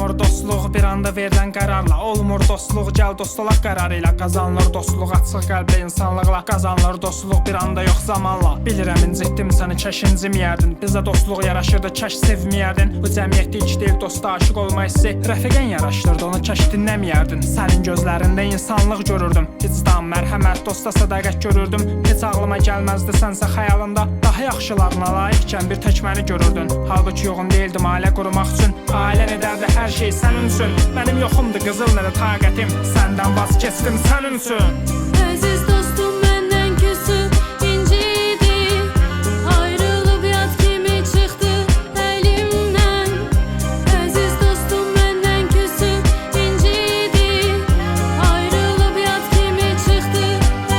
Olmur dostluq bir anda verilən qərarla, olmur dostluq gəl dost olaq qərarı ilə. Qazanılır dostluq açıq qəlblə insanlıqla, qazanılır dostluq bir anda yox zamanla. Bilirəm incitdim səni çək inciməyərdin, bizə dostluq yaraşırdı çək sevməyərdin. Bu cəmiyyətdə ilk deyil dosta aşıq olma hissi, rəfiqən yaraşdırdı onu çək dinləməyərdin. Sənin gözlərində insanlıq görürdüm, vicdan, mərhəmət, dosta sədaqət görürdüm. Heç ağlıma gəlməzdi sənsə xəyalında, daha yaxşılarına layiqkən bir tək məni görürdün. Halbuki yoğun değildim ailə qurmaq üçün, ailən edərdi hər şey sənin üçün. Mənim yoxumdu qızıl nə də taqətim, səndən vaz keçdim sənin üçün. Əziz dostum məndən küsüb incidi, ayrılıb yad kimi çıxdı əlimdən. Əziz dostum məndən küsüb incidi, ayrılıb yad kimi çıxdı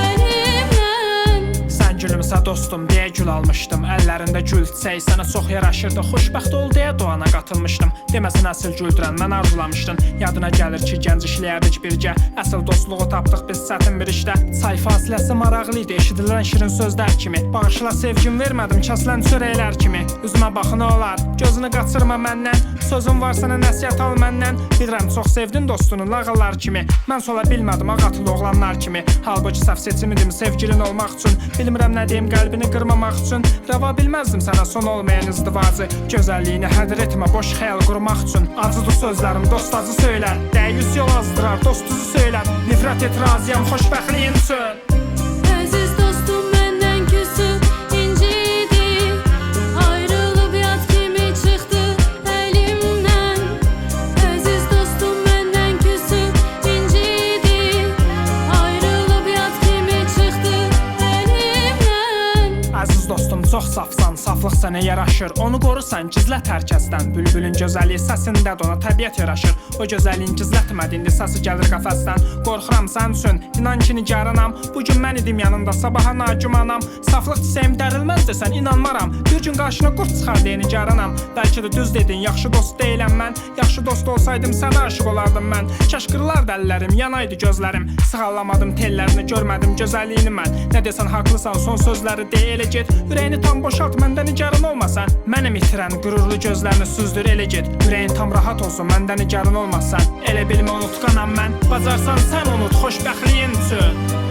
əlimdən. Sən gülümsə dostum deyə gül almışdım, əllərində gül çiçək sənə çox yaraşırdı. Xoşbəxt ol deyə duana qatılmışdım, deməsin əsl güldürən mən arzulamışdın. Yadına gəlir ki gənc işləyərdik birgə, əsl dostluğu tapdıq biz çətin bir işdə. Say fasiləsi maraqlı idi eşidilən şirin sözlər kimi, bağışla sevgim vermədim kəsilən çörəklər kimi. Üzümə baxın olar, gözünü qaçırma məndən, sözün var sənə nəsihət al məndən. Bilirəm çox sevdin dostunu lağıllar kimi, mən sola bilmədim ağatılı oğlanlar kimi. Halbuki səhv seçim idim sevgilin olmaq üçün, bilmirəm nə deyim qəlbini qırmamaq üçün. Rəva bilməzdim sənə son olmayan izdivacı, gözəlliyini hədir etmə boş xəyal qurmaq üçün. Acıdı sözlərim dost acı söylər, dəyiz yol azdırar dostuzu söylər. Nifrət et razıyam xoşbəxtliyin üçün. Əziz dostum məndən küsüb incidi, ayrılıb yad kimi çıxdı əlimdən. Əziz dostum məndən küsüb incidi, ayrılıb yad kimi çıxdı əlimdən. Əziz dostum çox safsan, saflıq sənə yaraşır, onu qorursan gizlət hər kəsdən. Bülbülün gözəlliyi səsindədir, ona təbiət yaraşır. O gözəlliyin gizlətmədi, indi səsi gəlir qəfəsdən. Qorxuram sən üçün, inan ki nigaranam. Bugün mən idim yanında, sabaha nagümanam. Saflıq çiçəyim dərilməz desən inanmaram, bir gün qarşına qurt çıxar deyə nigaranam. Bəlkə də düz dedin, yaxşı dost deyiləm mən. Yaxşı dost olsaydım sənə aşıq olardım mən. Kaş qırılardı əllərim, yanaydı gözlərim. Sığallamadım tellərini, görmədim gözəlliyini mən. Nə desən haqlısan, son sözləri deyə elə get. Ürəyini tam boşalt, məndən nigaran olmasan. Mənim itirən qürurlu gözlərini süzdür elə get. Ürəyin tam rahat olsun, məndən nigaran olmasan. Elə bilmə unutqanam mən, bacarsan sən unut xoşbəxtliyin üçün.